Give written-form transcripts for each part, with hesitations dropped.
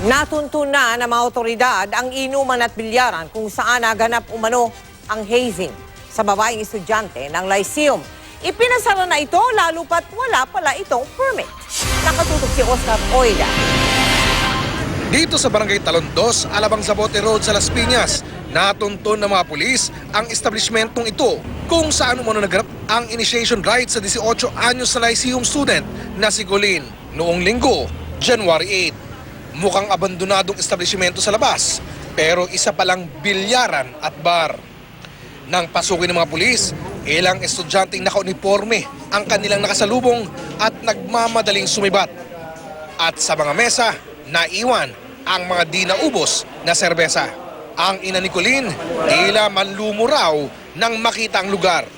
Natuntun na ng mga otoridad ang inuman at bilyaran kung saan naganap umano ang hazing sa babaeng estudyante ng Lyceum. Ipinasara na ito lalo pat wala pala itong permit. Nakatutok si Oscar Oida. Dito sa Barangay Talon 2, Alabang Zapote Road sa Las Piñas, natuntun ng mga pulis ang establishmentong ito kung saan umano naganap ang initiation rites sa 18 anyos na Lyceum student na si Colleen noong linggo, January 8. Mukhang abandonadong establishmento sa labas, pero isa palang bilyaran at bar. Nang pasukin ng mga pulis, ilang estudyanteng nakauniforme ang kanilang nakasalubong at nagmamadaling sumibat. At sa mga mesa, naiwan ang mga di naubos na serbesa. Ang ina ni Colleen, tila manlumuraw nang makita ang lugar.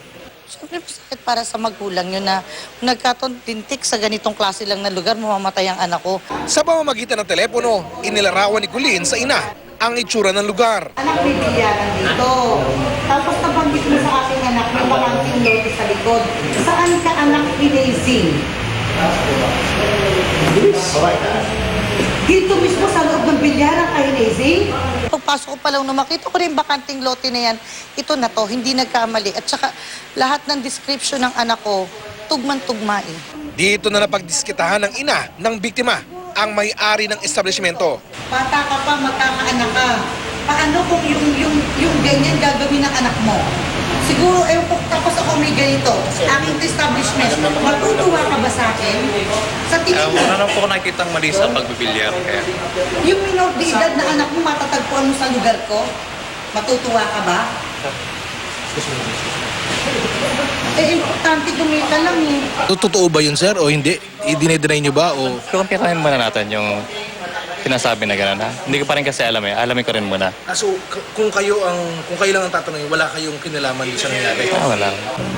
Siyempre masakit para sa magulang yun na nagkatontintik sa ganitong klase lang na lugar, mamamatay ang anak ko. Sa pamamagitan ng telepono, inilarawan ni Colleen sa ina ang itsura ng lugar. Anak, may bilyaran dito. Tapos nabanggit mo sa aking anak, may maraming lote sa likod. Saan ka anak pinazing? Dito mismo sa loob ng bilyaran ka hinazing? Pagpasok ko pa lang, makita ko rin bakanting lote na yan. Ito na to, hindi nagkamali. At saka lahat ng description ng anak ko, tugman-tugmain. Dito na napagdiskitahan ng ina ng biktima ang may-ari ng establishmento. Bata ka pa, magkakaanak ka. Paano kung yung ganyan gagawin ng anak mo? Siguro, tapos ako may ganito, aking establishment, matutuwa ka ba sa akin? Sa tingin mo? Wala na po ako nakikita mali sa pagbibilyar. Kaya Yung minor de edad na anak mo matatagpuan mo sa lugar ko, matutuwa ka ba? Importante kumita lang eh. Totoo ba yun, sir, o hindi? I-deny nyo ba? O... kumpirahin muna natin yung sinasabi na gano'n. Hindi ko pa rin kasi alam eh. Alamin ko rin muna. So, kung kayo lang ang tatanungin, wala kayong kinalaman sa nangyari? Wala.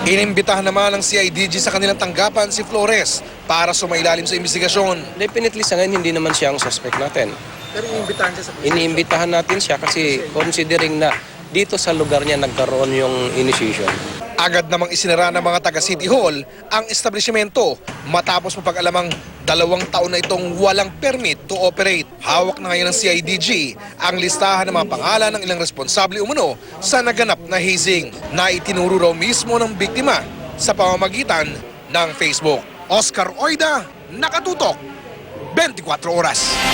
Inimbitahan naman ng CIDG sa kanilang tanggapan si Flores para sumailalim sa investigasyon. Definitely sa ngayon, hindi naman siya ang suspect natin. Pero inimbitahan siya sa Iniimbitahan natin siya kasi considering na dito sa lugar niya nagkaroon yung initiation. Agad namang isinara ng mga taga City Hall ang establishmento matapos mapag-alamang 2 taon na itong walang permit to operate. Hawak na ngayon ng CIDG ang listahan ng mga pangalan ng ilang responsable umano sa naganap na hazing na itinuro raw mismo ng biktima sa pamamagitan ng Facebook. Oscar Oida, Nakatutok, 24 Oras.